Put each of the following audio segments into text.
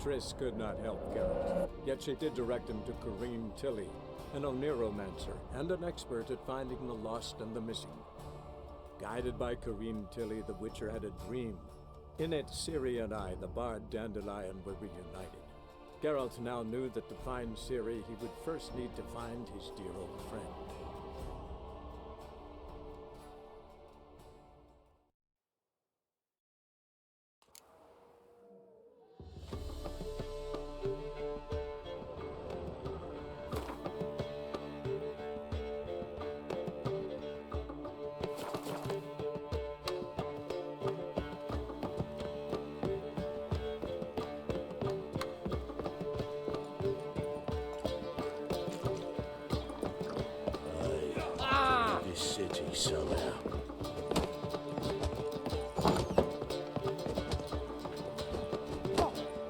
Triss could not help Geralt, yet she did direct him to Corrine Tilly, an Oniromancer and an expert at finding the lost and the missing. Guided by Corrine Tilly, the Witcher had a dream. In it, Ciri and I, the bard Dandelion, were reunited. Geralt now knew that to find Ciri, he would first need to find his dear old friend.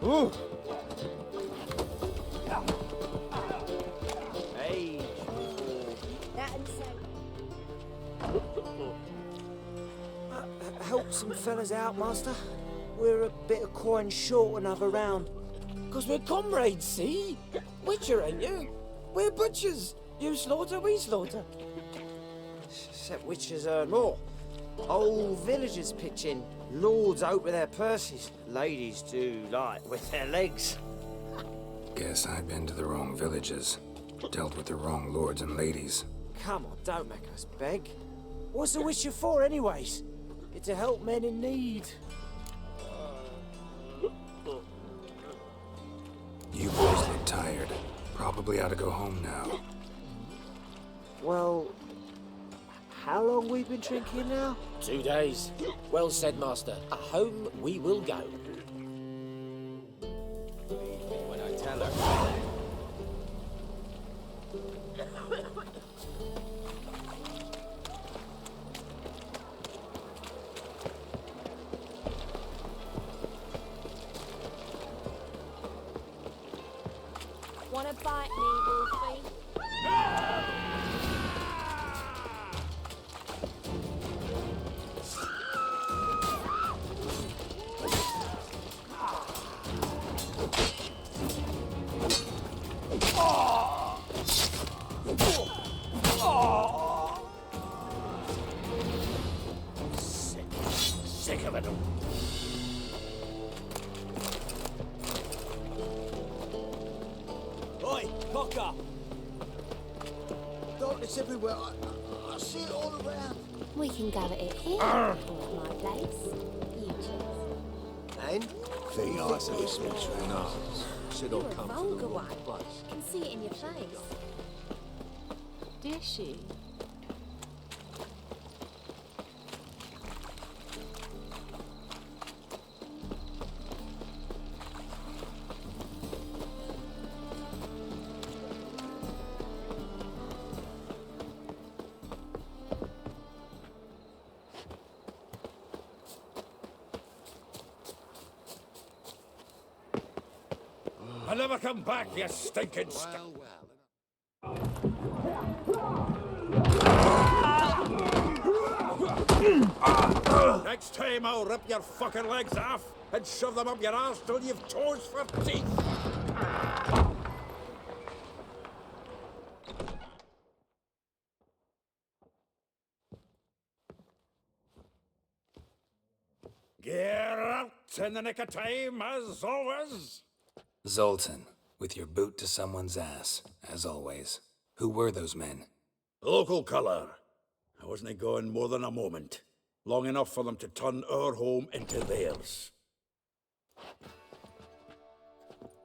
Ooh. Hey. Help some fellas out, Master. We're a bit of coin short another round. 'Cause we're comrades, see? Witcher, ain't you? We're butchers. You slaughter, we slaughter. Except witches earn more. Whole villages pitch in. Lords out with their purses. Ladies do like with their legs. Guess I've been to the wrong villages. Dealt with the wrong lords and ladies. Come on, don't make us beg. What's the witcher for, anyways? It's to help men in need. You boys look tired. Probably ought to go home now. Well, how long we been drinking now? 2 days. Well said, Master. Home we will go. When I tell her. Wanna bite me, Wolfie? Sick of it all. Oi, cock up! Darkness everywhere. I see it all around. We can gather it here, or at my place. You choose. And? Think nice of this mystery and ours. Should all You're a come to vulgar the one. right place. Can see it in your face. Did she? I'll never come back, you stinking Next time I'll rip your fucking legs off and shove them up your arse till you've toes for teeth. Geralt in the nick of time, as always. Zoltan, with your boot to someone's ass, as always. Who were those men? Local colour. I wasn't going more than a moment. Long enough for them to turn our home into theirs.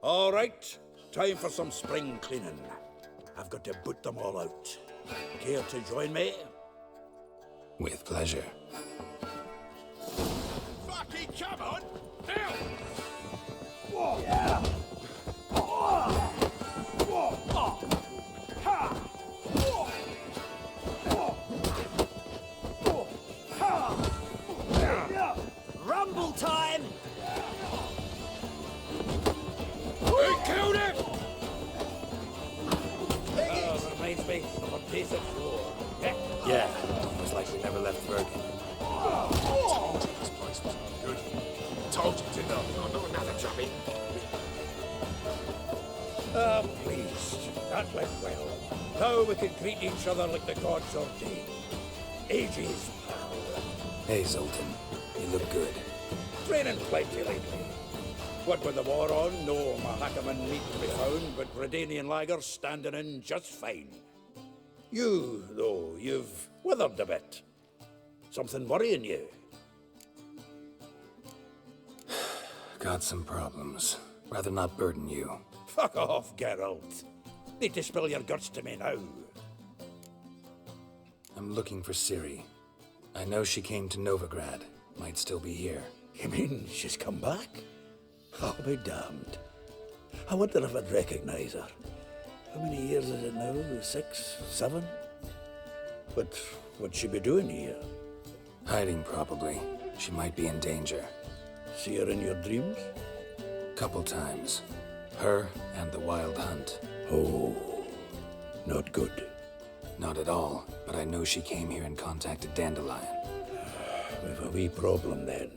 All right, time for some spring cleaning. I've got to boot them all out. Care to join me? With pleasure. Fucking come on! Now! Yeah! Rumble time! We killed him! Oh, reminds me of a piece of floor. Yeah, almost like we never left Bergen. Told you this place was good. Told you, didn't I? Oh, not another jobbing. went well. Now we can greet each other like the gods ordained. Ages, pal. Hey, Zoltan. You look good. Training plenty lately. What with the war on, no Mahakaman meat to be found, but Redanian lagers standing in just fine. You, though, you've withered a bit. Something worrying you? Got some problems. Rather not burden you. Fuck off, Geralt. Need to spill your guts to me now. I'm looking for Ciri. I know she came to Novigrad. Might still be here. You mean she's come back? I'll be damned. I wonder if I'd recognize her. How many years is it now? 6, 7? But what'd she be doing here? Hiding, probably. She might be in danger. See her in your dreams? Couple times. Her and the Wild Hunt. Oh, not good. Not at all, but I know she came here and contacted Dandelion. We've a wee problem then.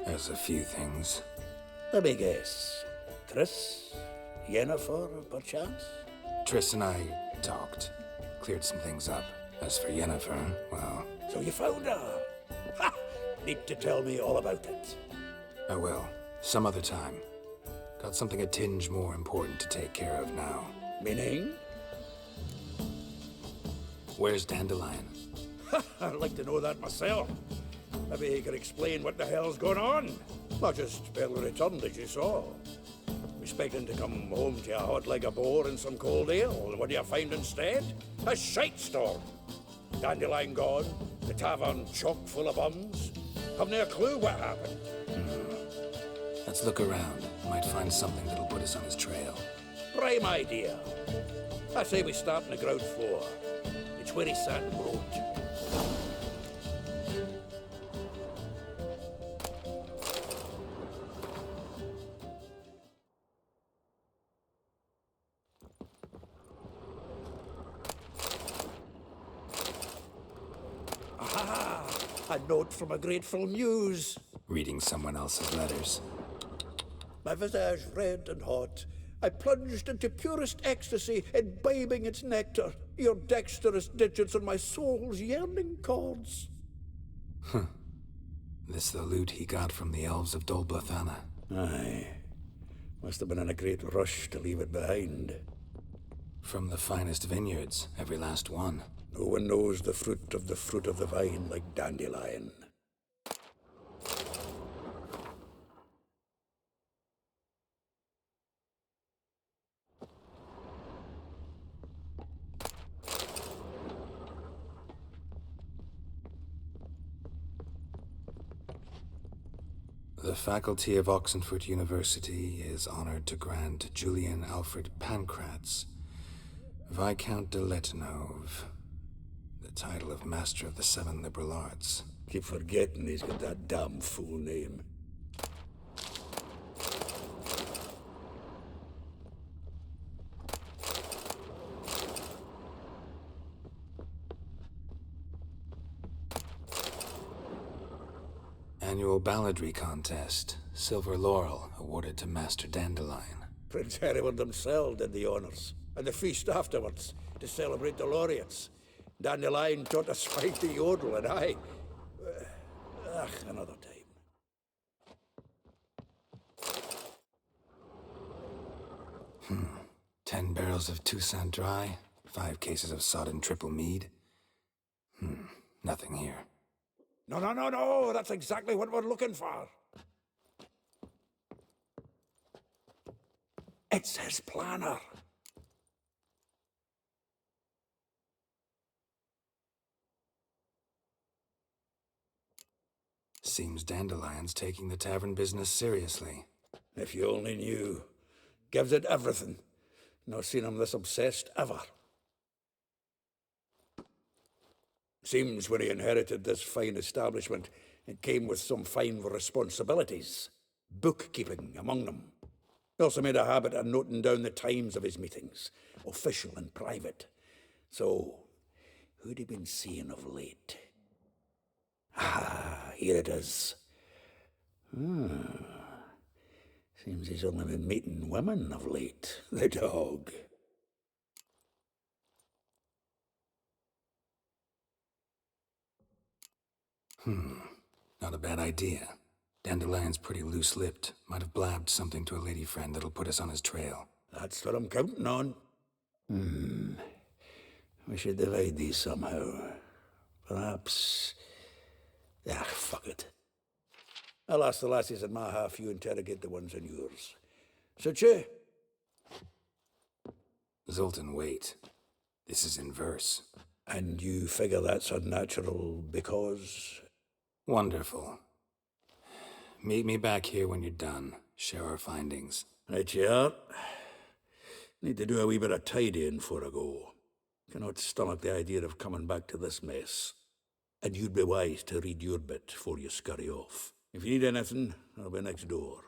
There's a few things. Let me guess. Triss? Yennefer, perchance? Triss and I talked. Cleared some things up. As for Yennefer, well... So you found her? Ha! Need to tell me all about it. I will. Some other time. Got something a tinge more important to take care of now. Meaning? Where's Dandelion? I'd like to know that myself. Maybe he could explain what the hell's going on. I just barely returned, as you saw. Expecting to come home to a hot leg of boar and some cold ale, and what do you find instead? A shite storm. Dandelion gone, the tavern chock full of bums. Haven't a clue what happened. Let's look around. Might find something that'll put us on his trail. Prime idea. I say we start on the ground floor. It's where he sat and wrote. Aha! A note from a grateful muse. Reading someone else's letters. My visage red and hot, I plunged into purest ecstasy, imbibing its nectar, your dexterous digits on my soul's yearning chords. This the loot he got from the elves of Dol Blathanna. Aye. Must have been in a great rush to leave it behind. From the finest vineyards, every last one. No one knows the fruit of the vine like Dandelion. The faculty of Oxenford University is honored to grant Julian Alfred Pancratz, Viscount de Letenove, the title of Master of the Seven Liberal Arts. Keep forgetting he's got that damn fool name. Annual balladry contest, Silver Laurel awarded to Master Dandelion. Prince Hereward himself did the honors, and the feast afterwards, to celebrate the laureates. Dandelion taught us fight the yodel, and I... another time. 10 barrels of Toussaint Dry, 5 cases of sodden triple mead. Nothing here. No, that's exactly what we're looking for. It's his planner. Seems Dandelion's taking the tavern business seriously. If you only knew. Gives it everything. Not seen him this obsessed ever. Seems when he inherited this fine establishment, it came with some fine responsibilities. Bookkeeping among them. He also made a habit of noting down the times of his meetings, official and private. So, who'd he been seeing of late? Ah, here it is. Seems he's only been meeting women of late, the dog. Not a bad idea. Dandelion's pretty loose-lipped. Might have blabbed something to a lady friend that'll put us on his trail. That's what I'm counting on. We should divide these somehow. Perhaps... fuck it. I'll ask the lassies in my half, you interrogate the ones in yours. Suche? Zoltan, wait. This is in verse. And you figure that's unnatural because... Wonderful. Meet me back here when you're done. Share our findings. Right you are. Need to do a wee bit of tidying before I go. Cannot stomach the idea of coming back to this mess. And you'd be wise to read your bit before you scurry off. If you need anything, I'll be next door.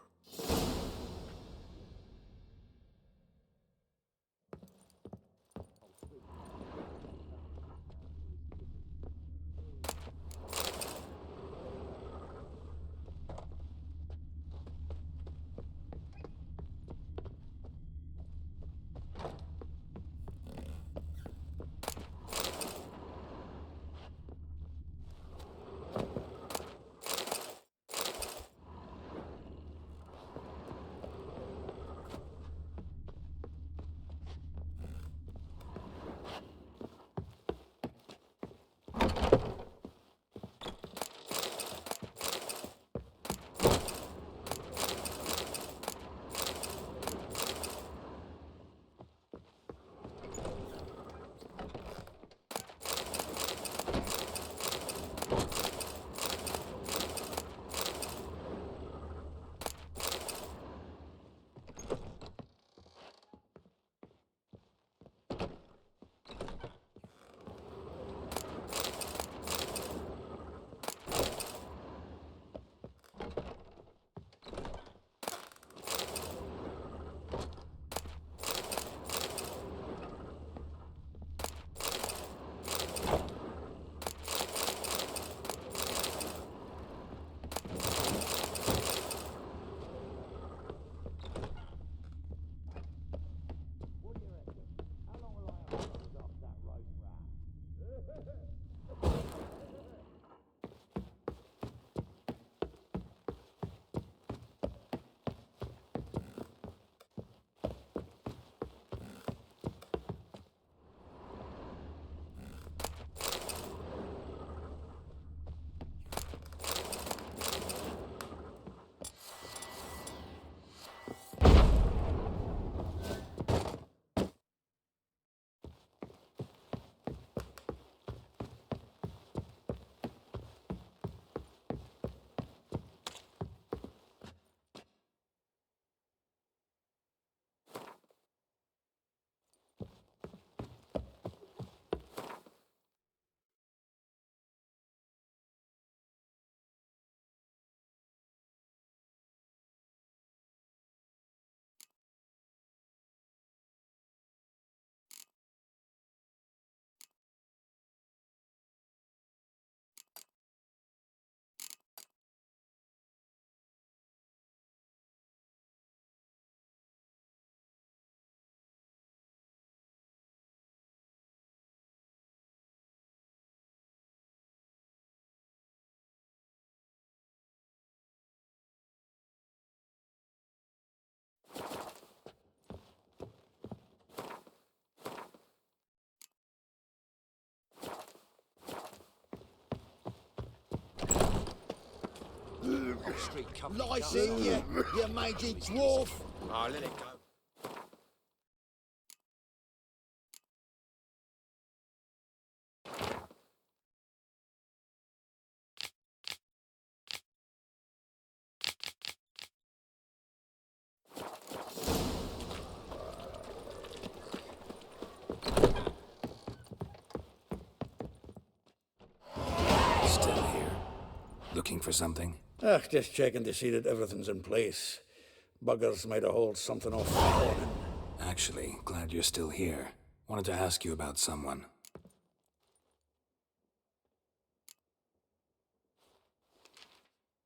Lice it, you mangy dwarf! Oh, let it go. Still here. Looking for something? Just checking to see that everything's in place. Buggers might have hauled something off the morning. Actually, glad you're still here. Wanted to ask you about someone.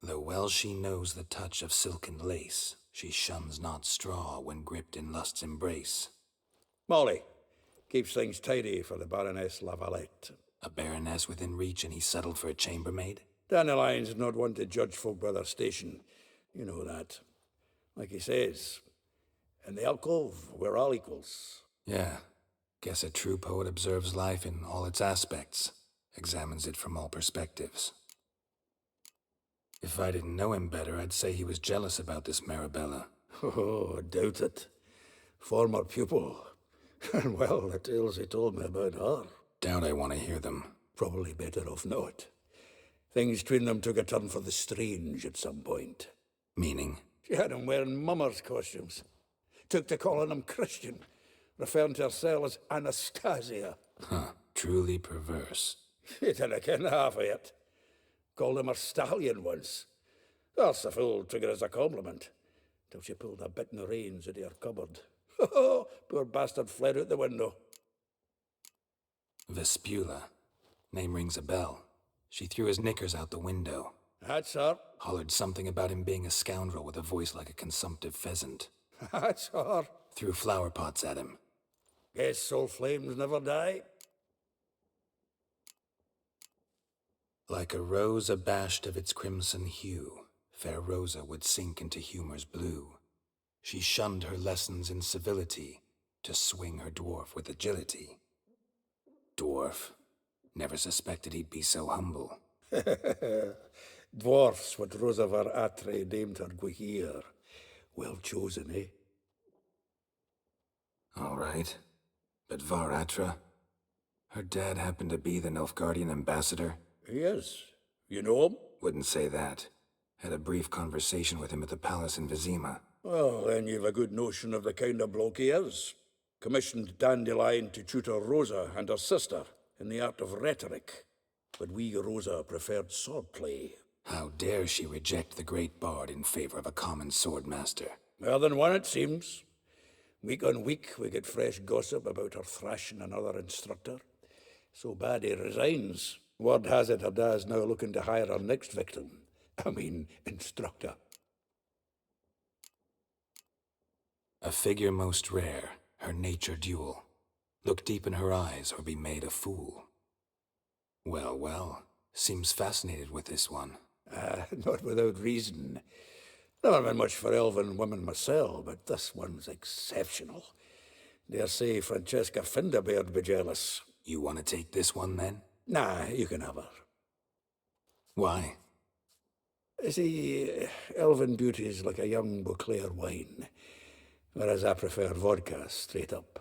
Though well she knows the touch of silken lace, She shuns not straw when gripped in lust's embrace. Molly keeps things tidy for the Baroness Lavalette. A baroness within reach, and he settled for a chambermaid? Dandelion's not one to judge folk by their station. You know that. Like he says, in the alcove, we're all equals. Yeah. Guess a true poet observes life in all its aspects, examines it from all perspectives. If I didn't know him better, I'd say he was jealous about this Marabella. Oh, doubt it. Former pupil. And well, the tales he told me about her. Doubt I want to hear them. Probably better off not. Things between them took a turn for the strange at some point. Meaning? She had him wearing mummers' costumes. Took to calling him Christian, referring to herself as Anastasia. Huh, truly perverse. He didn't ken half of it. Called him her stallion once. That's a fool took it as a compliment. Till she pulled a bit in the reins into her cupboard. Poor bastard fled out the window. Vespula. Name rings a bell. She threw his knickers out the window. That's her. Hollered something about him being a scoundrel with a voice like a consumptive pheasant. That's her. Threw flower pots at him. Guess soul flames never die. Like a rose abashed of its crimson hue, fair Rosa would sink into humor's blue. She shunned her lessons in civility, to swing her dwarf with agility. Dwarf. Never suspected he'd be so humble. Dwarfs what Rosa var Atre named her Guihir. Well chosen, eh? All right. But Var Atra? Her dad happened to be the Nilfgaardian ambassador? Yes. You know him? Wouldn't say that. Had a brief conversation with him at the palace in Vizima. Well, then you've a good notion of the kind of bloke he is. Commissioned Dandelion to tutor Rosa and her sister in the art of rhetoric. But we Rosa preferred swordplay. How dare she reject the great bard in favor of a common swordmaster? More than one, it seems. Week on week, we get fresh gossip about her thrashing another instructor. So bad he resigns. Word has it her dad's now looking to hire her next victim. Instructor. A figure most rare, her nature dual. Look deep in her eyes or be made a fool. Well, well, seems fascinated with this one. Not without reason. Never been much for elven women myself, but this one's exceptional. Dare say Francesca Finderbeard be jealous. You want to take this one, then? Nah, you can have her. Why? See, elven beauty's like a young Beauclair wine, whereas I prefer vodka straight up.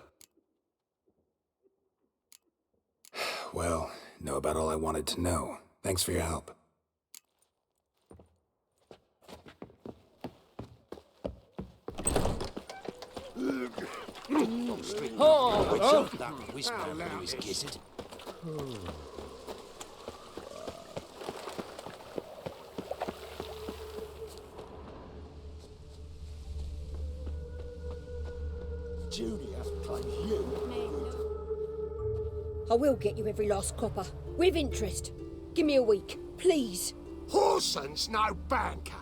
Well, know about all I wanted to know. Thanks for your help. That whisper who is gizzard. Junior claims you. I will get you every last copper, with interest. Give me a week, please. Horson's no banker.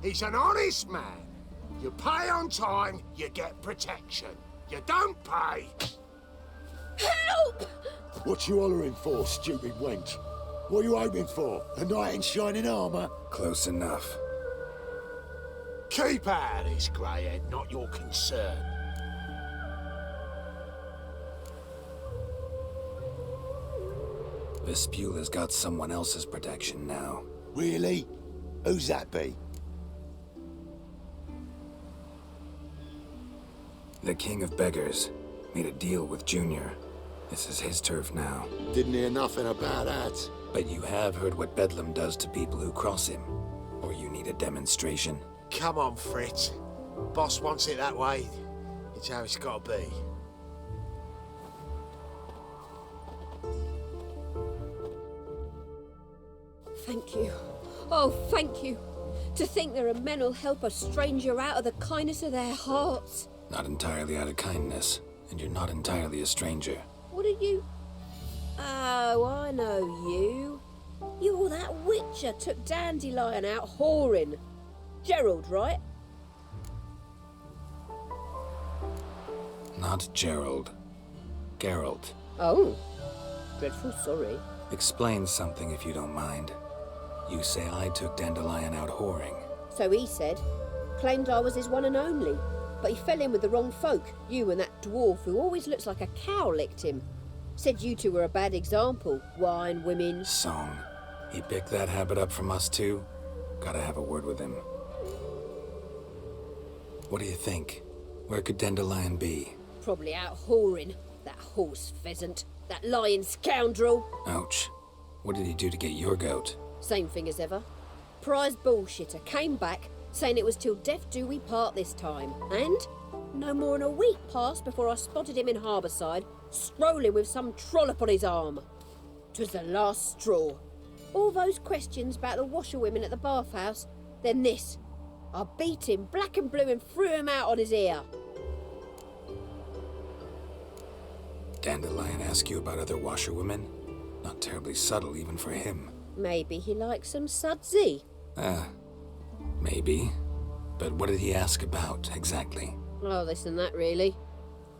He's an honest man. You pay on time, you get protection. You don't pay. Help! What you hollering for, stupid wench? What are you hoping for? A knight in shining armour? Close enough. Keep out of this, greyhead, not your concern. Vespula's got someone else's protection now. Really? Who's that be? The King of Beggars made a deal with Junior. This is his turf now. Didn't hear nothing about that. But you have heard what Bedlam does to people who cross him. Or you need a demonstration? Come on, Fritz. Boss wants it that way. It's how it's got to be. Thank you. Oh, thank you. To think there are men who'll help a stranger out of the kindness of their hearts. Not entirely out of kindness, and you're not entirely a stranger. What are you? Oh, I know you. You're that witcher took Dandelion out whoring. Gerald, right? Not Gerald. Geralt. Oh, dreadful sorry. Explain something if you don't mind. You say I took Dandelion out whoring. So he said. Claimed I was his one and only. But he fell in with the wrong folk. You and that dwarf who always looks like a cow licked him. Said you two were a bad example. Wine, women... Song. He picked that habit up from us too? Gotta have a word with him. What do you think? Where could Dandelion be? Probably out whoring. That horse pheasant. That lying scoundrel. Ouch. What did he do to get your goat? Same thing as ever. Prize bullshitter came back, saying it was till death do we part this time. And no more than a week passed before I spotted him in Harbourside, strolling with some trollop on his arm. 'Twas the last straw. All those questions about the washerwomen at the bathhouse, then this. I beat him black and blue and threw him out on his ear. Dandelion ask you about other washerwomen? Not terribly subtle even for him. Maybe he likes some sudsy. Maybe. But what did he ask about, exactly? Oh, this and that, really.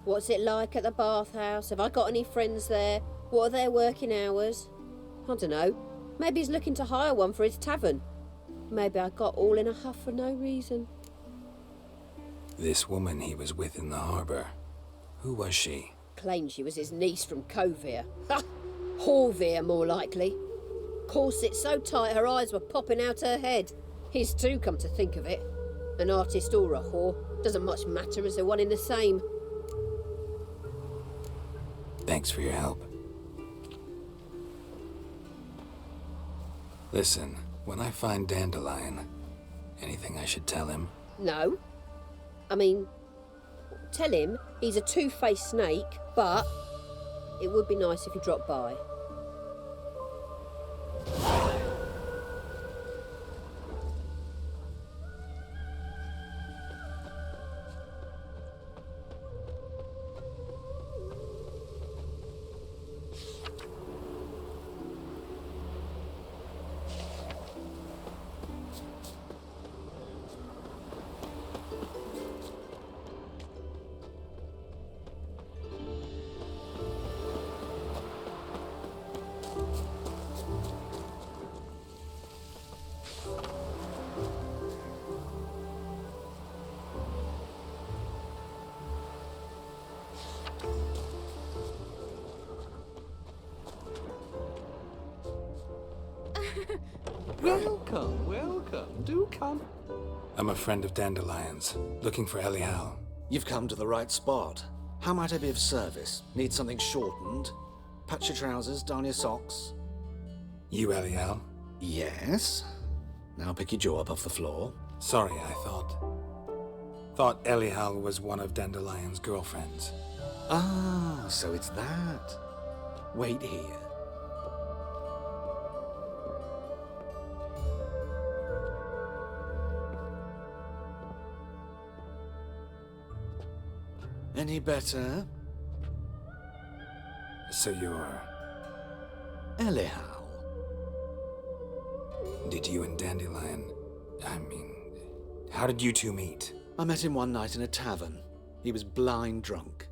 What's it like at the bathhouse? Have I got any friends there? What are their working hours? I don't know. Maybe he's looking to hire one for his tavern. Maybe I got all in a huff for no reason. This woman he was with in the harbour. Who was she? Claimed she was his niece from Covere. Ha! Horvere, more likely. Corset so tight her eyes were popping out her head. His too, come to think of it. An artist or a whore. Doesn't much matter as they're one in the same. Thanks for your help. Listen, when I find Dandelion, anything I should tell him? No. I mean, tell him he's a two-faced snake, but it would be nice if he dropped by. Welcome, welcome. Do come. I'm a friend of Dandelion's, looking for Elial. You've come to the right spot. How might I be of service? Need something shortened? Patch your trousers, darn your socks. You Elial? Yes. Now pick your jaw up off the floor. Sorry, I thought Elial was one of Dandelion's girlfriends. Ah, so it's that. Wait here. Any better? So you're... Elial. Did you and Dandelion... how did you two meet? I met him one night in a tavern. He was blind drunk.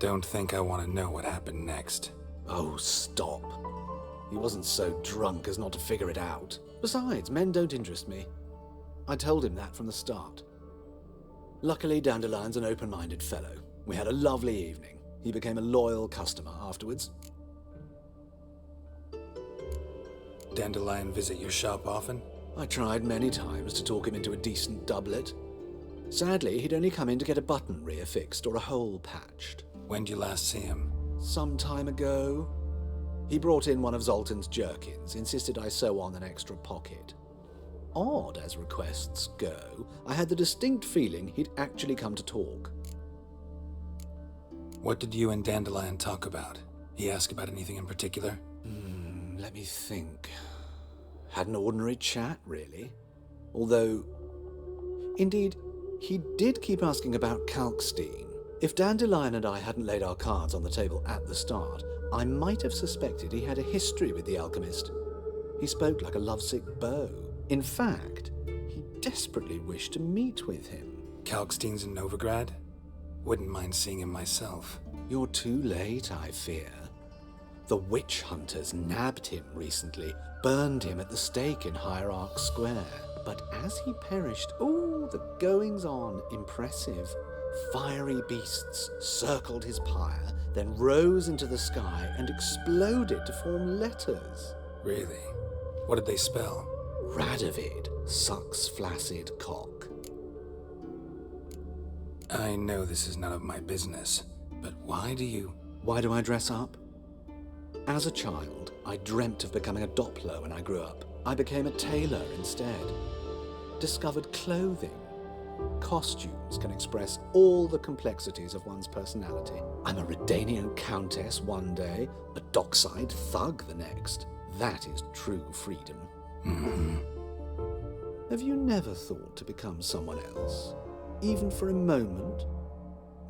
Don't think I want to know what happened next. Oh, stop. He wasn't so drunk as not to figure it out. Besides, men don't interest me. I told him that from the start. Luckily, Dandelion's an open-minded fellow. We had a lovely evening. He became a loyal customer afterwards. Dandelion visit your shop often? I tried many times to talk him into a decent doublet. Sadly, he'd only come in to get a button reaffixed or a hole patched. When'd you last see him? Some time ago. He brought in one of Zoltan's jerkins, insisted I sew on an extra pocket. Odd as requests go, I had the distinct feeling he'd actually come to talk. What did you and Dandelion talk about? He ask about anything in particular? Let me think. Had an ordinary chat, really. Although, indeed, he did keep asking about Kalkstein. If Dandelion and I hadn't laid our cards on the table at the start, I might have suspected he had a history with the alchemist. He spoke like a lovesick beau. In fact, he desperately wish to meet with him. Kalkstein's in Novigrad? Wouldn't mind seeing him myself. You're too late, I fear. The witch hunters nabbed him recently, burned him at the stake in Hierarch Square. But as he perished, the goings-on impressive. Fiery beasts circled his pyre, then rose into the sky and exploded to form letters. Really? What did they spell? Radovid sucks flaccid cock. I know this is none of my business, but why do I dress up? As a child, I dreamt of becoming a Doppler when I grew up. I became a tailor instead. Discovered clothing. Costumes can express all the complexities of one's personality. I'm a Redanian countess one day, a dockside thug the next. That is true freedom. Mm-hmm. Have you never thought to become someone else? Even for a moment?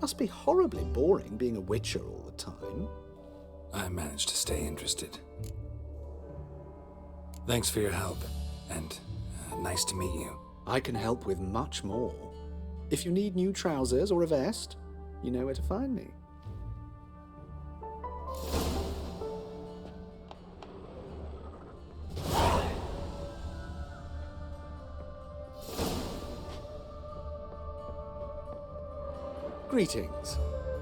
Must be horribly boring being a witcher all the time. I managed to stay interested. Thanks for your help, and nice to meet you. I can help with much more. If you need new trousers or a vest, you know where to find me. Greetings.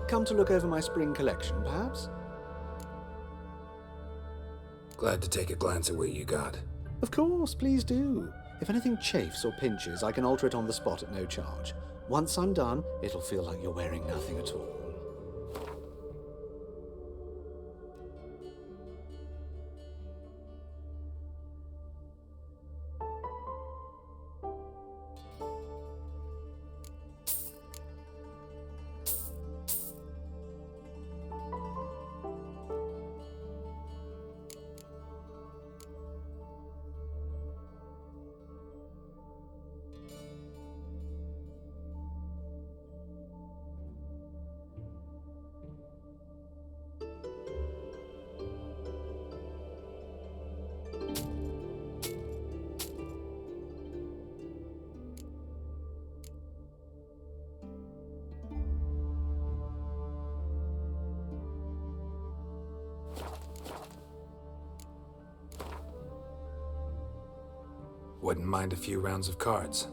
Come to look over my spring collection, perhaps? Glad to take a glance at what you got. Of course, please do. If anything chafes or pinches, I can alter it on the spot at no charge. Once I'm done, it'll feel like you're wearing nothing at all. Wouldn't mind a few rounds of cards.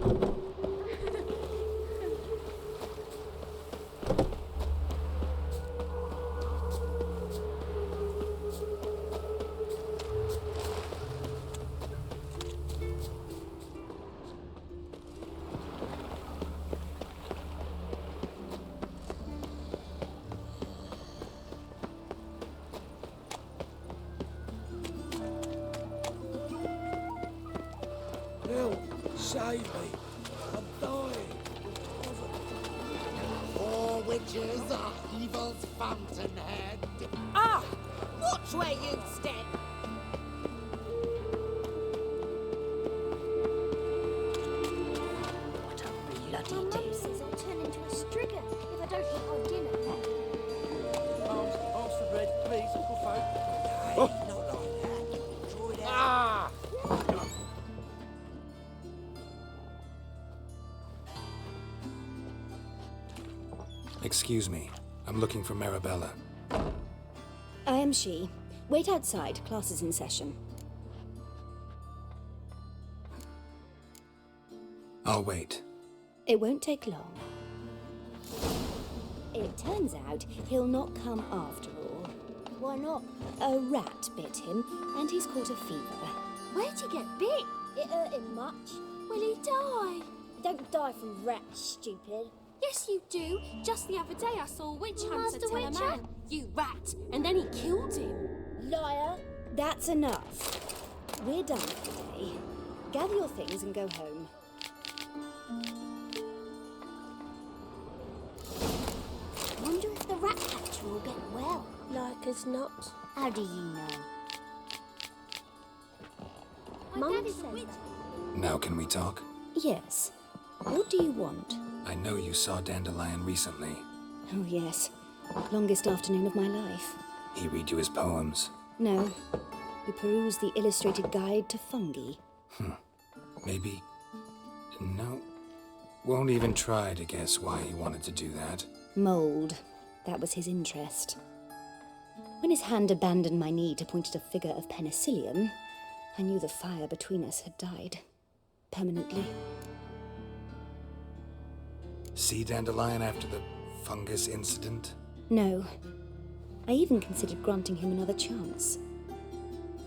Help! Save me! I'm dying! Four witches are evil's fountainhead. Ah! Watch where you step! What a bloody My mum day. says I'll turn into a strigger if I don't eat my dinner. Pass the bread, please, Uncle Folk. Oh. Not like that. Draw it out. Ah! Excuse me. I'm looking for Marabella. I am she. Wait outside. Class is in session. I'll wait. It won't take long. It turns out he'll not come after all. Why not? A rat bit him, and he's caught a fever. Where'd he get bit? It hurt him much. Will he die? Don't die from rats, stupid. Yes, you do. Just the other day I saw a witch hunter Master tell a Witcher? man, "You rat," and then he killed him. Liar. That's enough. We're done for the day. Gather your things and go home. Wonder if the rat catcher will get well. Like as not. How do you know? Mum says said that. Now can we talk? Yes. What do you want? I know you saw Dandelion recently. Oh, yes. Longest afternoon of my life. He read you his poems. No. We perused the illustrated guide to fungi. Maybe... No. Won't even try to guess why he wanted to do that. Mold. That was his interest. When his hand abandoned my knee to point at a figure of penicillium, I knew the fire between us had died. Permanently. See Dandelion after the fungus incident? No. I even considered granting him another chance.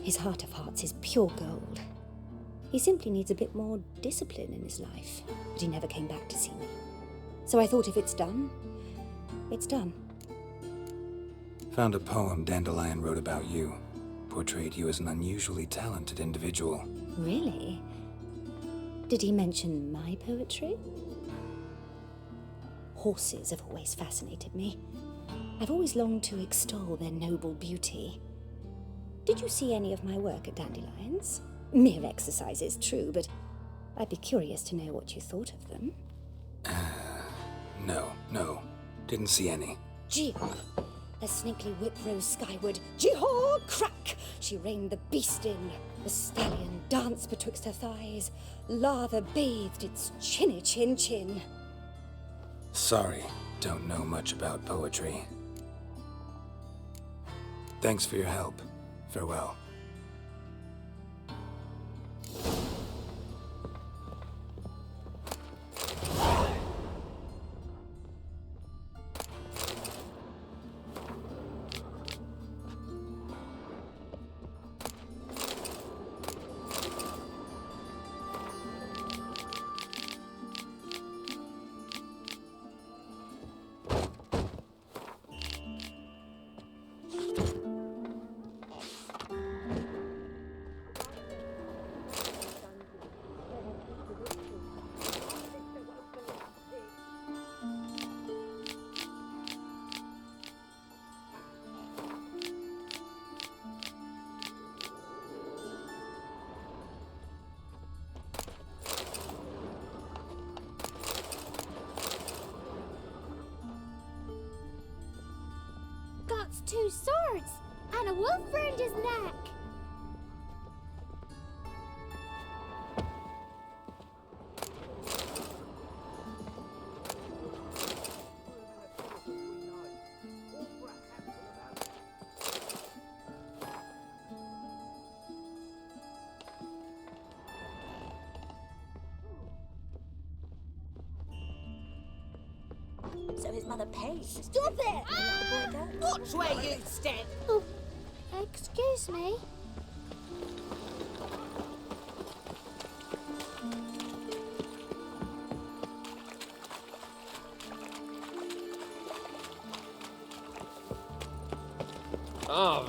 His heart of hearts is pure gold. He simply needs a bit more discipline in his life. But he never came back to see me. So I thought if it's done, it's done. Found a poem Dandelion wrote about you. Portrayed you as an unusually talented individual. Really? Did he mention my poetry? Horses have always fascinated me. I've always longed to extol their noble beauty. Did you see any of my work at Dandelions? Mere exercises, true, but I'd be curious to know what you thought of them. No. Didn't see any. Gee-haw! The snaky whip rose skyward. Gee-haw! Crack! She reined the beast in. The stallion danced betwixt her thighs. Lather bathed its chinny chin. Sorry, don't know much about poetry. Thanks for your help. Farewell. Got 2 swords and a wolf round his neck. so his mother pays. Stop it! Watch where you step. Oh, excuse me. Oh.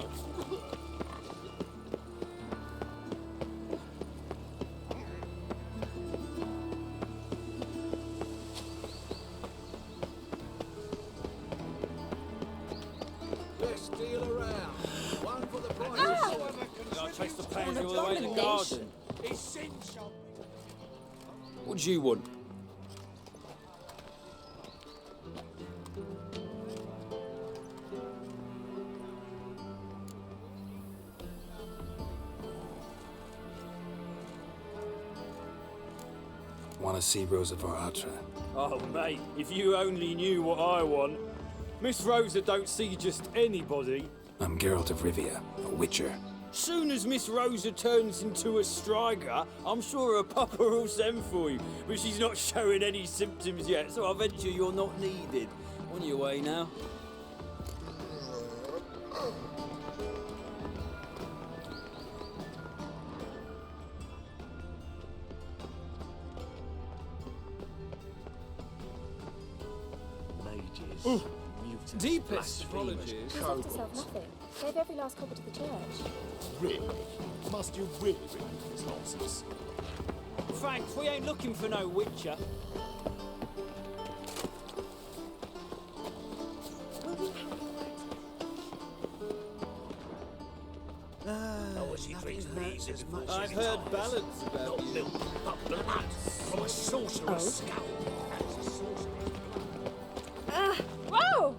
Let's deal around. One for the price. I'll chase the pansy all the way to the garden. It's sin shopping. What do you want? Want to see Rosa Varatra? Oh, mate, if you only knew what I want. Miss Rosa don't see just anybody. I'm Geralt of Rivia, a witcher. Soon as Miss Rosa turns into a striker, I'm sure her papa will send for you. But she's not showing any symptoms yet, so I venture you're not needed. On your way now. Mages. Deepest apologies. He's left himself nothing. Gave every last copper to the church. Really? Must you really bring this nonsense? Thanks, we ain't looking for no witcher. I've heard ballads about you. But blood from a sorcerer's skull. Whoa!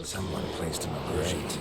Someone placed him a grate.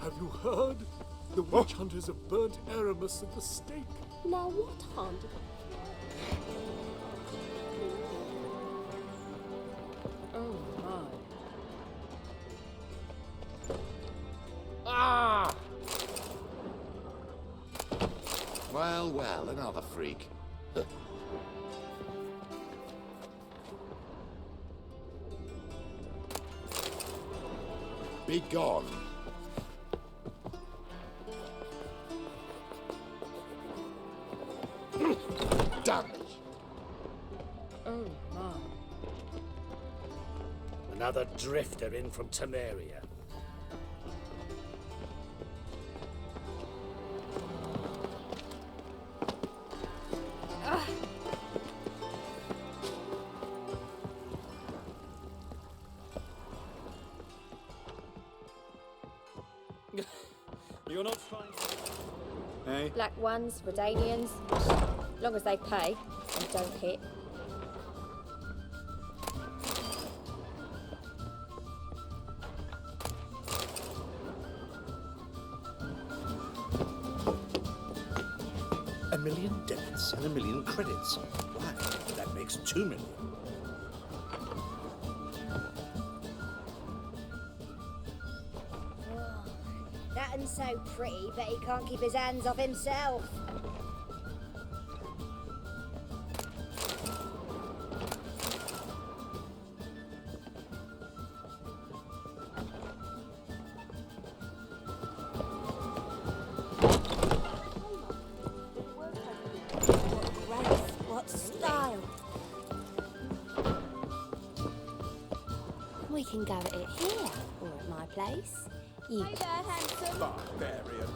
Have you heard? The witch hunters have burnt Aramis at the stake. Now what hunt? Oh my. Ah! Well, well, another freak. Be gone. Damn it! Oh my. Another drifter in from Temeria. You're not trying. Hey? Black ones, Redanians. Long as they pay and don't hit. A million debits and a million credits. Why? That makes 2 million. That one's so pretty, but he can't keep his hands off himself. What grace, what style. We can go at it here, or at my place. You Hey there, handsome. Barbarian.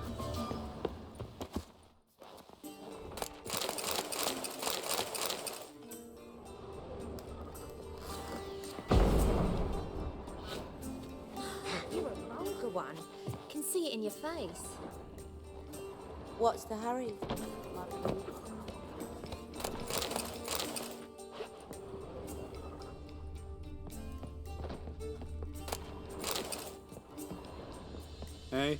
You're a vulgar one. Can see it in your face. What's the hurry? Hey?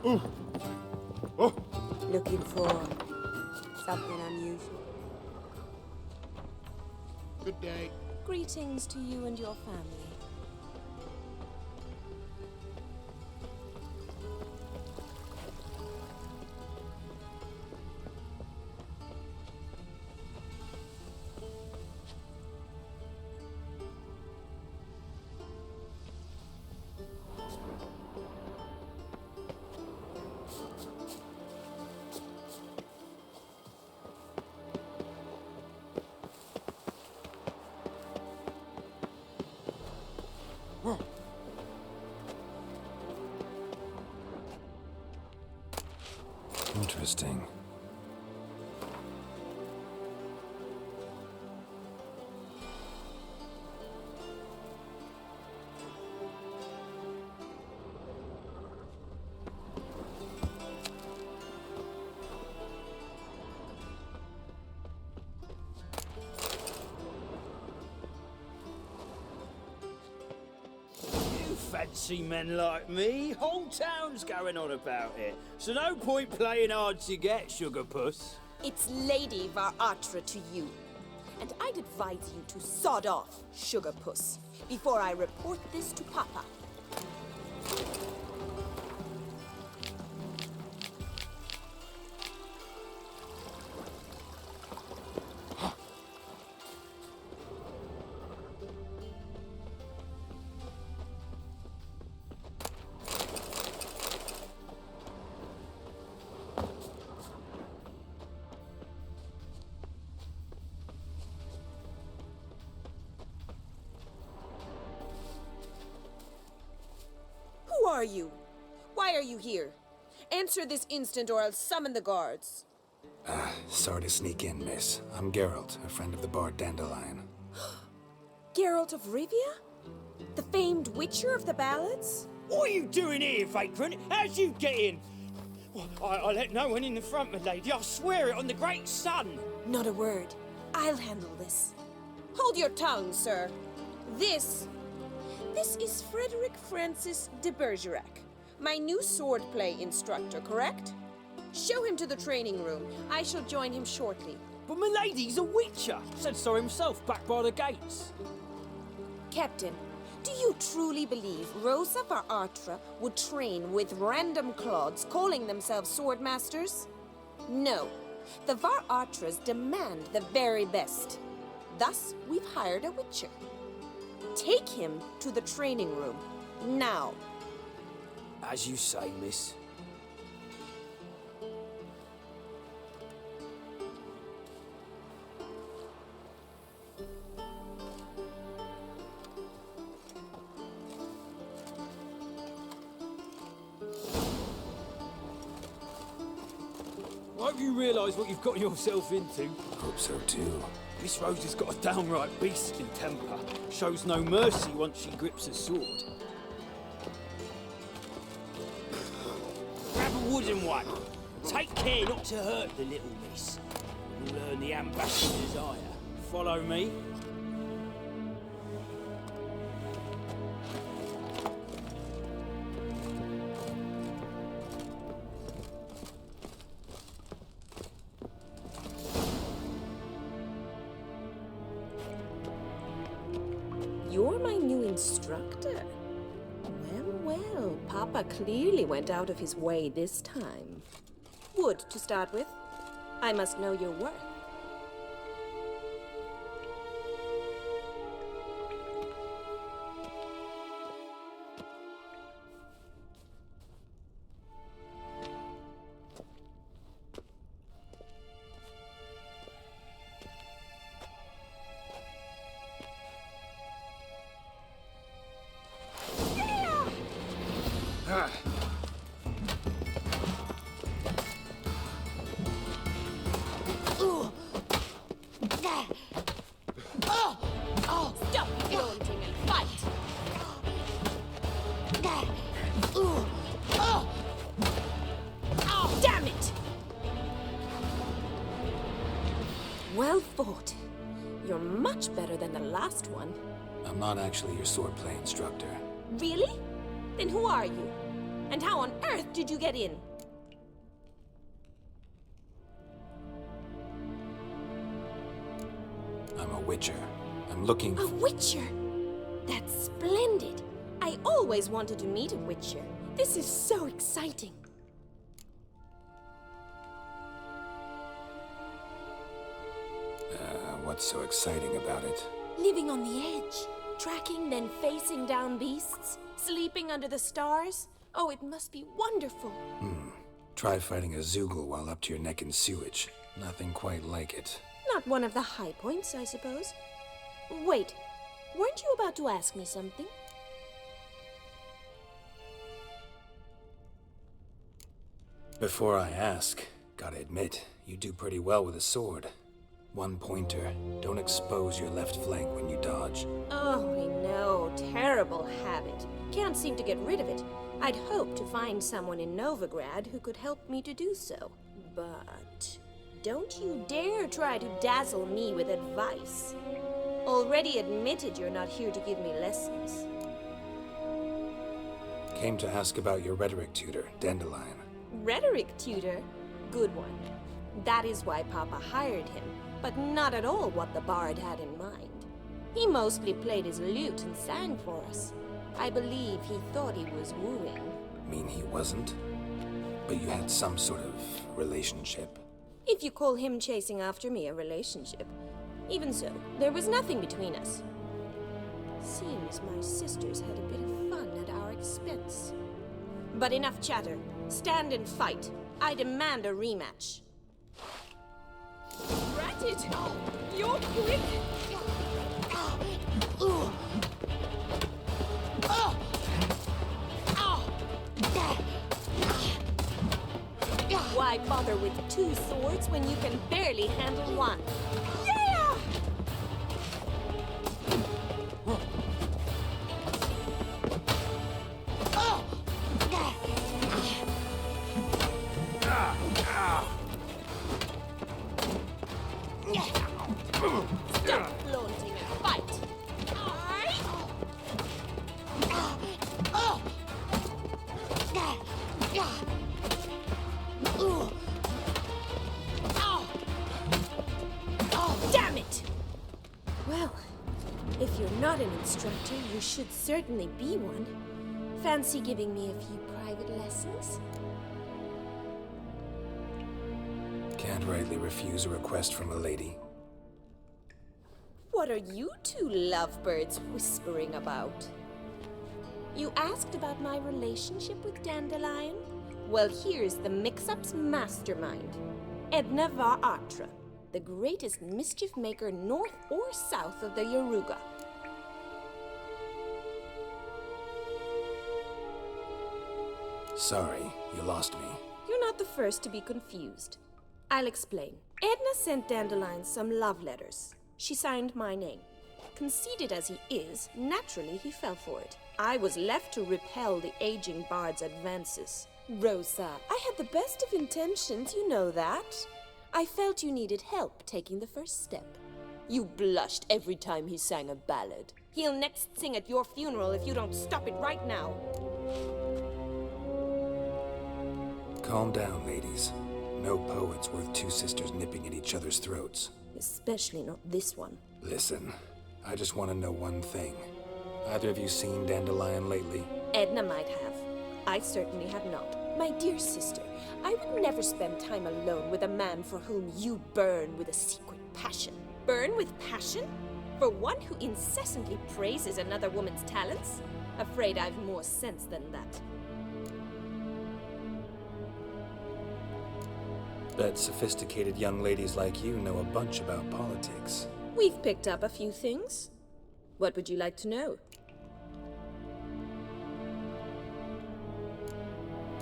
Ooh. Oh. Looking for something unusual. Good day. Greetings to you and your family. Interesting. Fancy men like me? Whole town's going on about it. So no point playing hard to get, sugar puss. It's Lady Varatra to you. And I'd advise you to sod off, sugar puss, before I report this to Papa. Who are you? Why are you here? Answer this instant or I'll summon the guards. Sorry to sneak in, miss. I'm Geralt, a friend of the bard Dandelion. Geralt of Rivia? The famed witcher of the ballads? What are you doing here, vagrant? How'd you get in? I let no one in the front, my lady. I swear it on the great sun. Not a word. I'll handle this. Hold your tongue, sir. This is Frederick Francis de Bergerac, my new swordplay instructor, correct? Show him to the training room. I shall join him shortly. But my lady's a witcher. Said so himself back by the gates. Captain, do you truly believe Rosa var Artra would train with random clods calling themselves swordmasters? No. The var Artras demand the very best. Thus, we've hired a witcher. Take him to the training room. Now. As you say, miss. I hope you realise what you've got yourself into. Hope so too. Miss Rose has got a downright beastly temper. Shows no mercy once she grips a sword. Grab a wooden one. Take care not to hurt the little miss. You'll learn the ambassador's ire. Follow me. You're my new instructor. Well, Papa clearly went out of his way this time. Wood, to start with. I must know your worth. Stop flaunting and fight! Damn it! Well fought. You're much better than the last one. I'm not actually your swordplay instructor. Really? Then who are you? And how on earth did you get in? I'm a witcher. I'm looking A witcher? That's splendid. I always wanted to meet a witcher. This is so exciting. What's so exciting about it? Living on the edge. Tracking, then facing down beasts. Sleeping under the stars. Oh, it must be wonderful. Try fighting a Zoogle while up to your neck in sewage. Nothing quite like it. Not one of the high points, I suppose. Wait, weren't you about to ask me something? Before I ask, gotta admit, you do pretty well with a sword. One pointer. Don't expose your left flank when you dodge. Oh, I know. Terrible habit. Can't seem to get rid of it. I'd hoped to find someone in Novigrad who could help me to do so. But don't you dare try to dazzle me with advice. Already admitted you're not here to give me lessons. Came to ask about your rhetoric tutor, Dandelion. Rhetoric tutor? Good one. That is why Papa hired him, but not at all what the bard had in mind. He mostly played his lute and sang for us. I believe he thought he was wooing. Mean he wasn't? But you had some sort of relationship? If you call him chasing after me a relationship. Even so, there was nothing between us. Seems my sisters had a bit of fun at our expense. But enough chatter. Stand and fight. I demand a rematch. Rat it! You're quick! Why bother with two swords when you can barely handle one? Yeah! If you're not an instructor, you should certainly be one. Fancy giving me a few private lessons? Can't rightly refuse a request from a lady. What are you two lovebirds whispering about? You asked about my relationship with Dandelion? Well, here's the mix-up's mastermind. Edna var Atra, the greatest mischief maker north or south of the Yaruga. Sorry, you lost me. You're not the first to be confused. I'll explain. Edna sent Dandelion some love letters. She signed my name. Conceited as he is, naturally he fell for it. I was left to repel the aging bard's advances. Rosa, I had the best of intentions, you know that. I felt you needed help taking the first step. You blushed every time he sang a ballad. He'll next sing at your funeral if you don't stop it right now. Calm down, ladies. No poet's worth two sisters nipping at each other's throats. Especially not this one. Listen, I just want to know one thing. Either of you seen Dandelion lately? Edna might have. I certainly have not. My dear sister, I would never spend time alone with a man for whom you burn with a secret passion. Burn with passion? For one who incessantly praises another woman's talents? Afraid I've more sense than that. Bet sophisticated young ladies like you know a bunch about politics. We've picked up a few things. What would you like to know?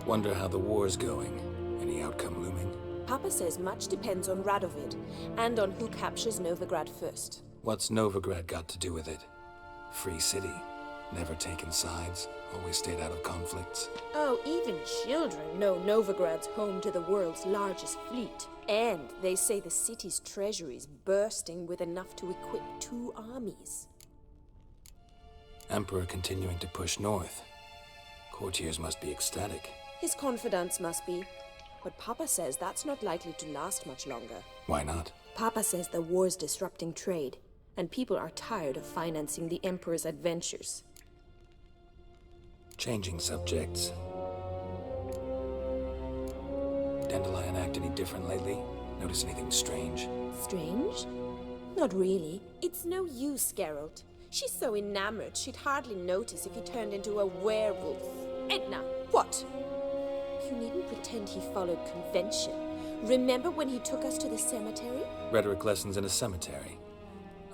Wonder how the war's going. Any outcome looming? Papa says much depends on Radovid, and on who captures Novigrad first. What's Novigrad got to do with it? Free city. Never taken sides. Always stayed out of conflicts. Oh, even children know Novigrad's home to the world's largest fleet. And they say the city's treasury's bursting with enough to equip 2 armies. Emperor continuing to push north. Courtiers must be ecstatic. His confidants must be. But Papa says that's not likely to last much longer. Why not? Papa says the war's disrupting trade, and people are tired of financing the Emperor's adventures. Changing subjects. Dandelion act any different lately? Notice anything strange? Strange? Not really. It's no use, Geralt. She's so enamored she'd hardly notice if he turned into a werewolf. Edna, what? You needn't pretend he followed convention. Remember when he took us to the cemetery? Rhetoric lessons in a cemetery.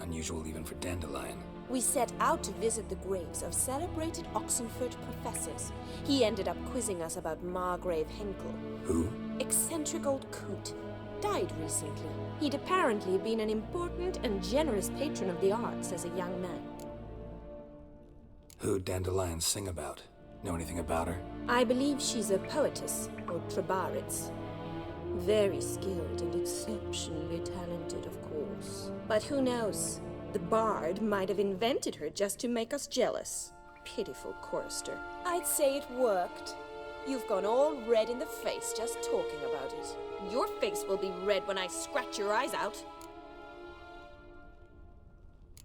Unusual even for Dandelion. We set out to visit the graves of celebrated Oxenford professors. He ended up quizzing us about Margrave Henkel. Who? Eccentric old coot. Died recently. He'd apparently been an important and generous patron of the arts as a young man. Who'd Dandelion sing about? Know anything about her? I believe she's a poetess, or Trebaritz. Very skilled and exceptionally talented, of course. But who knows? The bard might have invented her just to make us jealous. Pitiful chorister. I'd say it worked. You've gone all red in the face just talking about it. Your face will be red when I scratch your eyes out.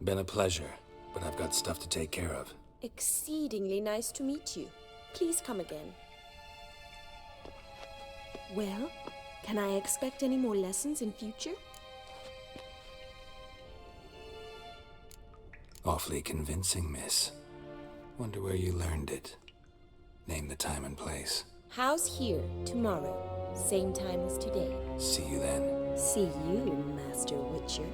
Been a pleasure, but I've got stuff to take care of. Exceedingly nice to meet you. Please come again. Well, can I expect any more lessons in future? Awfully convincing, miss. Wonder where you learned it. Name the time and place. House here, tomorrow. Same time as today. See you then. See you, Master Witcher.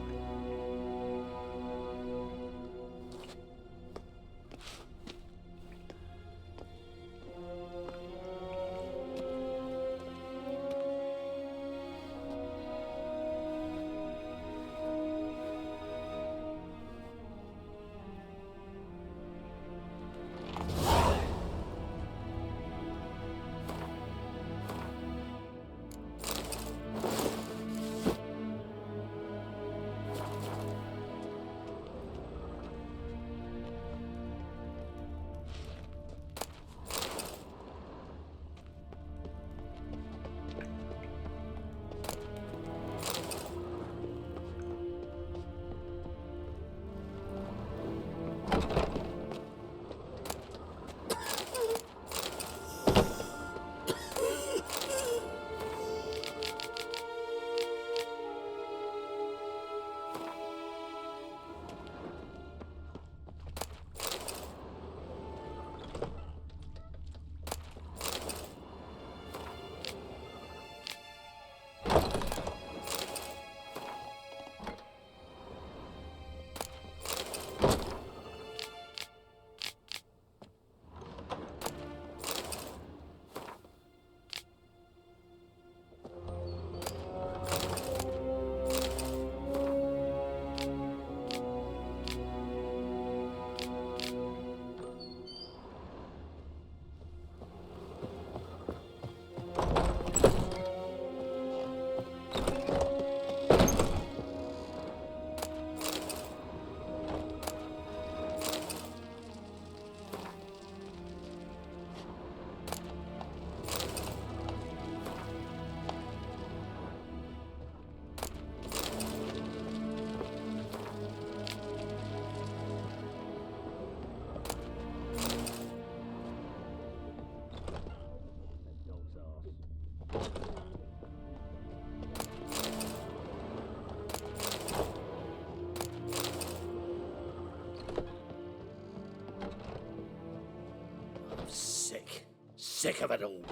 Sick of it all.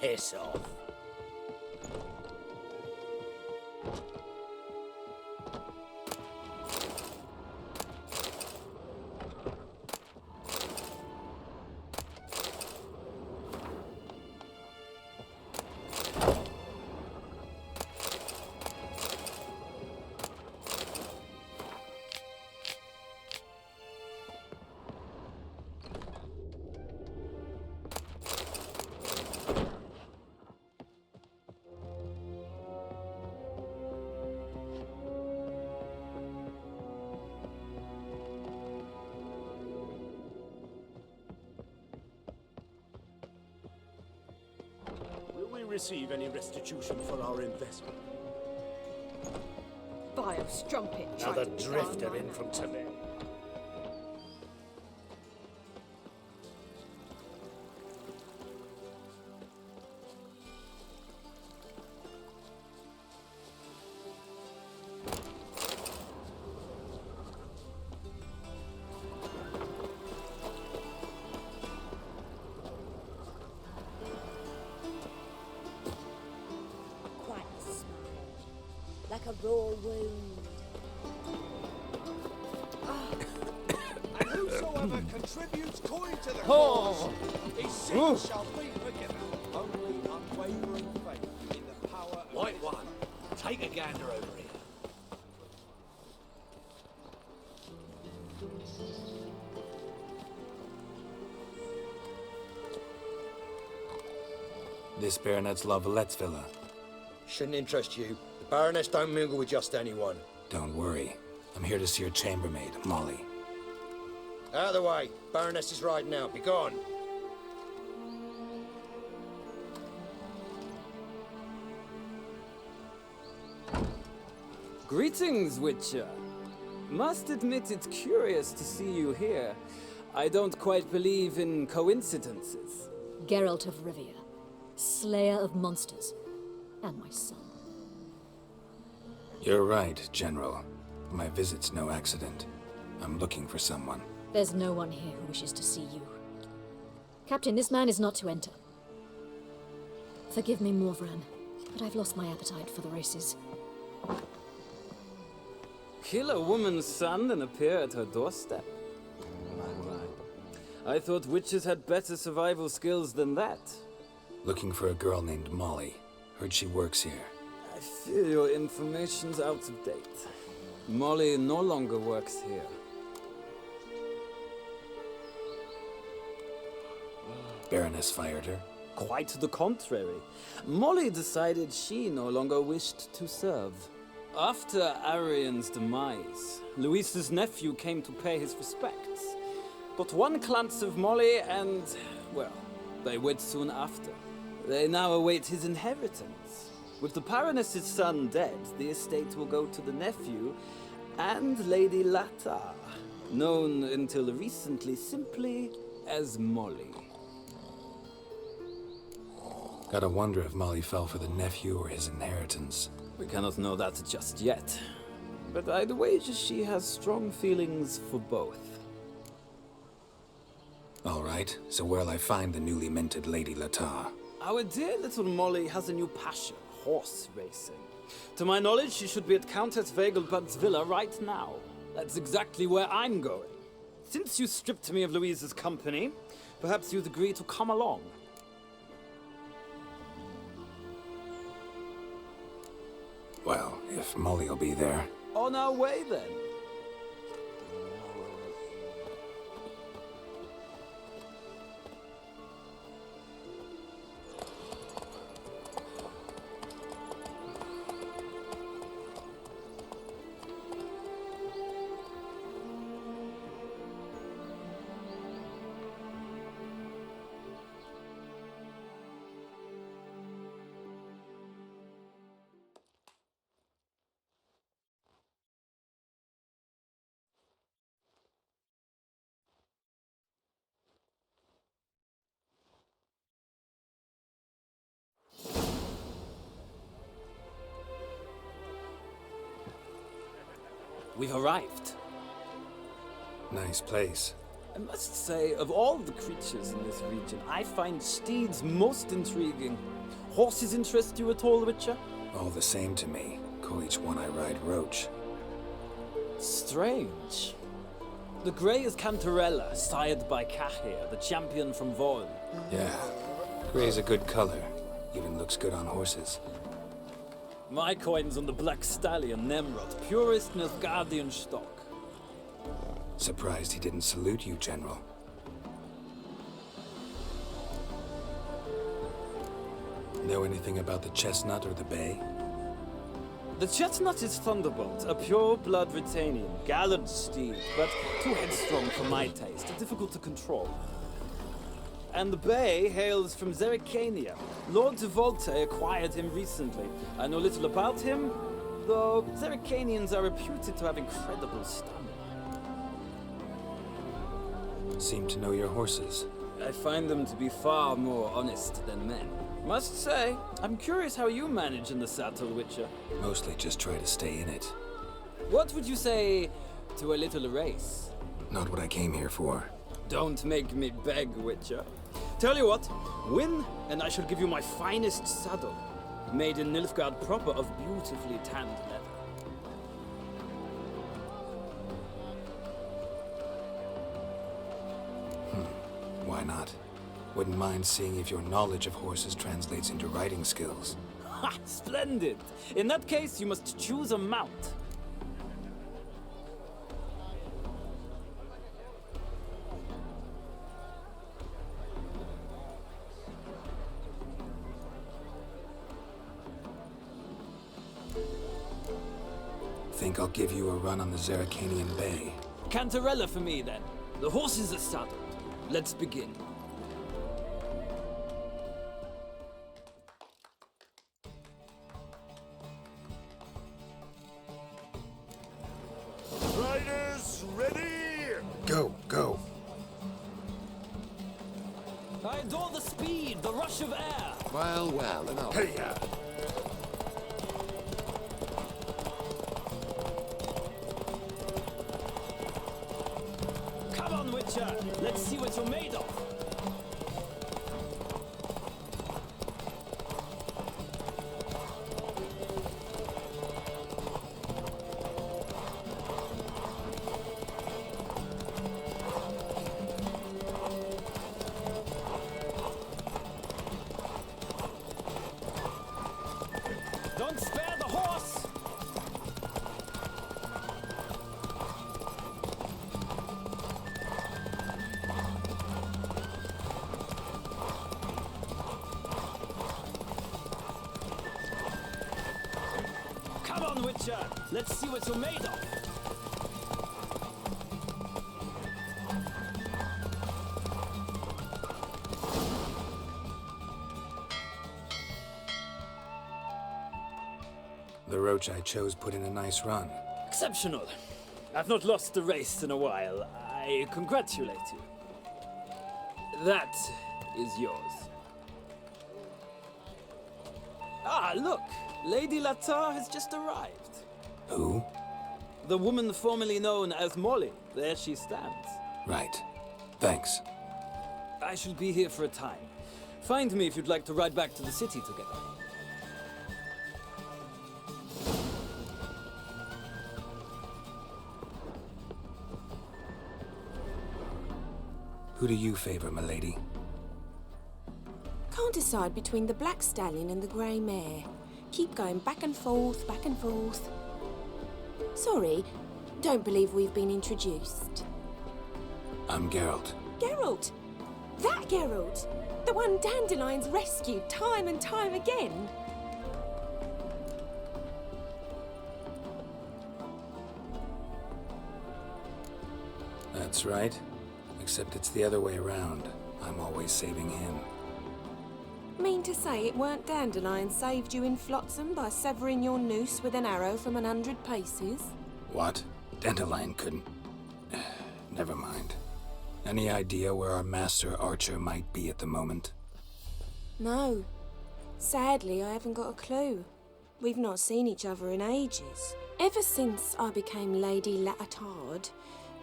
Piss off. Receive any restitution for our investment. Vile strumpet. Another drifter in from Temeria. Like a raw wound. And whosoever contributes coin to the Oh. cause, his sins shall be forgiven. Only unwavering faith in the power of White one, take a gander over here. This Baronet's Lavallette's villa. Shouldn't interest you. The Baroness don't mingle with just anyone. Don't worry. I'm here to see your chambermaid, Molly. Out of the way. Baroness is riding out. Be gone. Greetings, Witcher. Must admit it's curious to see you here. I don't quite believe in coincidences. Geralt of Rivia, slayer of monsters, and my son. You're right, General. My visit's no accident. I'm looking for someone. There's no one here who wishes to see you. Captain, this man is not to enter. Forgive me, Morvran, but I've lost my appetite for the races. Kill a woman's son and appear at her doorstep? I thought witches had better survival skills than that. Looking for a girl named Molly. Heard she works here. I fear your information's out of date. Molly no longer works here. Baroness fired her? Quite the contrary. Molly decided she no longer wished to serve. After Arian's demise, Luis's nephew came to pay his respects. But one glance of Molly and, well, they wed soon after. They now await his inheritance. With the Baroness's son dead, the estate will go to the nephew and Lady Latta, known until recently simply as Molly. Gotta wonder if Molly fell for the nephew or his inheritance. We cannot know that just yet. But I'd wager she has strong feelings for both. All right, so where'll I find the newly minted Lady Latta? Our dear little Molly has a new passion, horse racing. To my knowledge, she should be at Countess Vegelbud's villa right now. That's exactly where I'm going. Since you stripped me of Louise's company, perhaps you'd agree to come along. Well, if Molly'll be there. On our way, then. we've arrived. Nice place. I must say, of all the creatures in this region, I find steeds most intriguing. Horses interest you at all, Witcher? All the same to me. Call each one I ride Roach. Strange. The grey is Cantarella, sired by Cahir, the champion from Vol. Yeah, gray's a good color. Even looks good on horses. My coin's on the Black Stallion, Nemrod, purest Nilfgaardian stock. Surprised he didn't salute you, General. Know anything about the Chestnut or the Bay? The Chestnut is Thunderbolt, a pure-blood Britannian, gallant steed, but too headstrong for my taste, difficult to control. And the Bay hails from Zerrikania. Lord de Volte acquired him recently. I know little about him, though Zerrikanians are reputed to have incredible stamina. Seem to know your horses. I find them to be far more honest than men. Must say, I'm curious how you manage in the saddle, Witcher. Mostly just try to stay in it. What would you say to a little race? Not what I came here for. Don't make me beg, Witcher. Tell you what, win, and I shall give you my finest saddle, made in Nilfgaard proper of beautifully tanned leather. Why not? Wouldn't mind seeing if your knowledge of horses translates into riding skills. Ha! Splendid! In that case, you must choose a mount. Think I'll give you a run on the Zerrikanian Bay. Cantarella for me, then. The horses are saddled. Let's begin. Riders, ready? Go, go. I adore the speed, the rush of air. Well, well, and I'll... Hey-ya! Come on, Witcher. Let's see what you're made of. Don't spare the horse! Come on, Witcher! Let's see what you're made of! The Roach I chose put in a nice run. Exceptional. I've not lost a race in a while. I congratulate you. That is yours. Ah, look! Lady Latar has just arrived. Who? The woman formerly known as Molly. There she stands. Right. Thanks. I shall be here for a time. Find me if you'd like to ride back to the city together. Who do you favor, milady? Can't decide between the Black Stallion and the Grey Mare. Keep going back and forth, back and forth. Sorry, don't believe we've been introduced. I'm Geralt. Geralt! That Geralt! The one Dandelion's rescued time and time again! That's right. Except it's the other way around. I'm always saving him. Mean to say it weren't Dandelion saved you in Flotsam by severing your noose with an arrow from 100 paces? What? Dandelion couldn't... Never mind. Any idea where our master archer might be at the moment? No. Sadly, I haven't got a clue. We've not seen each other in ages. Ever since I became Lady Latard,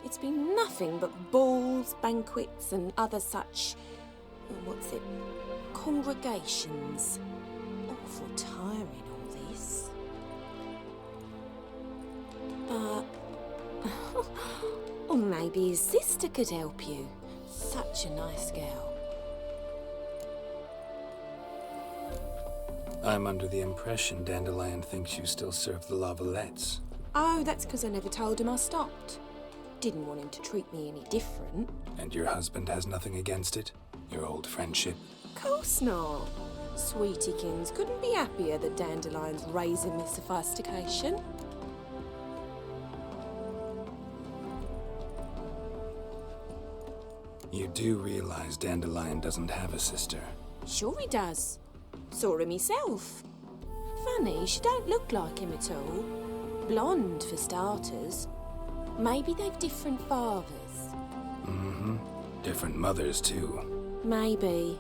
it's been nothing but balls, banquets, and other such... congregations. Awful tiring, all this. Or maybe his sister could help you. Such a nice girl. I'm under the impression Dandelion thinks you still serve the Lavalettes. Oh, that's because I never told him I stopped. Didn't want him to treat me any different. And your husband has nothing against it? Your old friendship? Course not. Sweetiekins couldn't be happier that Dandelion's raising with sophistication. You do realize Dandelion doesn't have a sister? Sure he does. Saw him himself. Funny, she don't look like him at all. Blonde, for starters. Maybe they've different fathers. Mm-hmm. Different mothers, too. Maybe.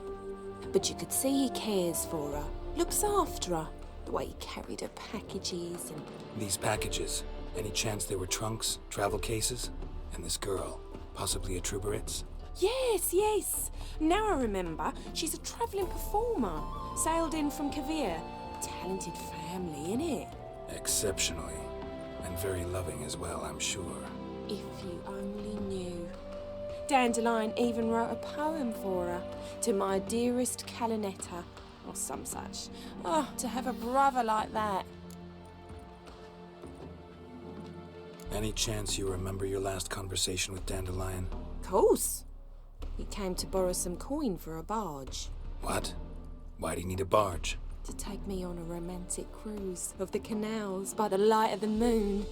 But you could see he cares for her. Looks after her. The way he carried her packages and... These packages? Any chance they were trunks, travel cases? And this girl? Possibly a Troubaritz? Yes, yes. Now I remember. She's a travelling performer. Sailed in from Kavir. Talented family, innit? Exceptionally. And very loving as well, I'm sure. If you only knew. Dandelion even wrote a poem for her. To my dearest Calinetta. Or some such. Oh, to have a brother like that. Any chance you remember your last conversation with Dandelion? Course. He came to borrow some coin for a barge. What? Why'd he need a barge? To take me on a romantic cruise of the canals by the light of the moon.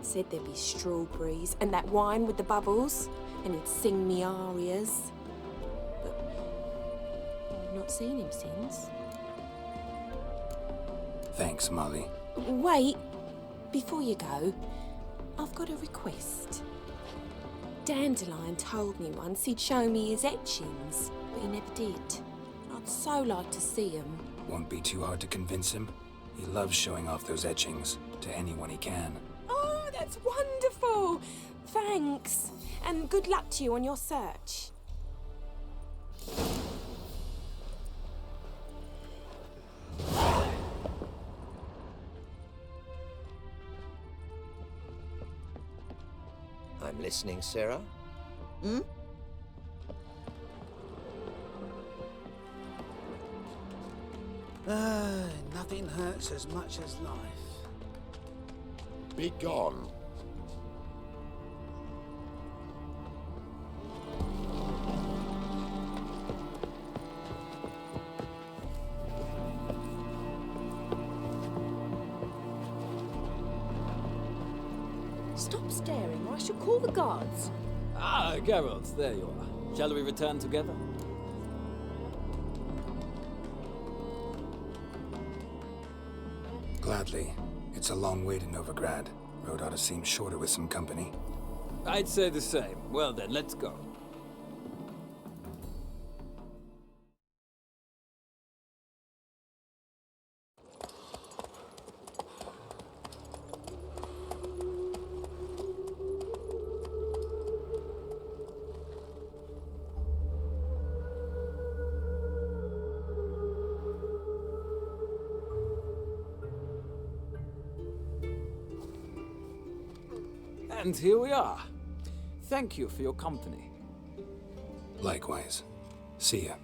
Said there'd be strawberries and that wine with the bubbles, and he'd sing me arias. But I've not seen him since. Thanks, Molly. Wait, before you go, I've got a request. Dandelion told me once he'd show me his etchings, but he never did. I'd so like to see him. Won't be too hard to convince him. He loves showing off those etchings to anyone he can. Oh, that's wonderful! Thanks, and good luck to you on your search. I'm listening, Sarah. Nothing hurts as much as life. Be gone. Stop staring or I shall call the guards. Ah, Geralt, there you are. Shall we return together? Gladly. It's a long way to Novigrad. Road ought to seem shorter with some company. I'd say the same. Well then, let's go. And here we are. Thank you for your company. Likewise. See ya.